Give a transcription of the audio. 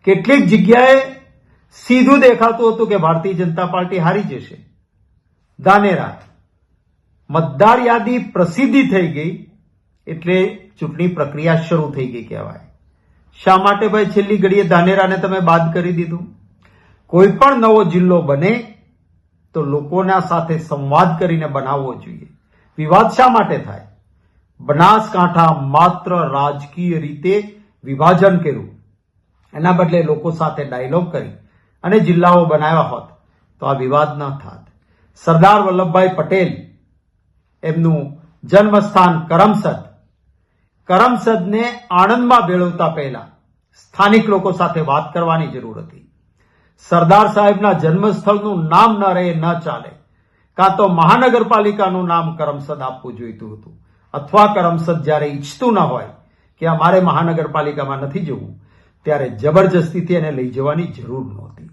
કેટલીક જગ્યાએ સીધું દેખાતું હતું કે ભારતીય જનતા પાર્ટી હારી જશે. ધાનેરા મતદાર યાદી પ્રસિદ્ધિ થઈ ગઈ એટલે ચૂંટણી પ્રક્રિયા શરૂ થઈ ગઈ કહેવાય. શા માટે ભાઈ છેલ્લી ઘડીએ ધાનેરાને તમે બાદ કરી દીધું? કોઈ પણ નવો જિલ્લો બને તો લોકોના સાથે સંવાદ કરીને બનાવવો જોઈએ. વિવાદ શા માટે થાય? બનાસકાંઠા માત્ર રાજકીય રીતે વિભાજન કર્યું, એના બદલે લોકો સાથે ડાયલોગ કરી અને જિલ્લાઓ બનાવ્યા હોત તો આ વિવાદ ન થાત. સરદાર વલ્લભભાઈ પટેલ એમનું જન્મસ્થાન કરમસદને આણંદમાં ભેળવતા પહેલા સ્થાનિક લોકો સાથે વાત કરવાની જરૂર હતી. સરદાર સાહેબના જન્મસ્થળનું નામ ન રહે ન ચાલે. કાં તો મહાનગરપાલિકાનું નામ કરમસદ આપવું જોઈતું હતું, અથવા કરમસદ જ્યારે ઈચ્છતું ન હોય કે અમારે મહાનગરપાલિકામાં નથી જવું ત્યારે જબરજસ્તીથી એને લઈ જવાની જરૂર નહોતી.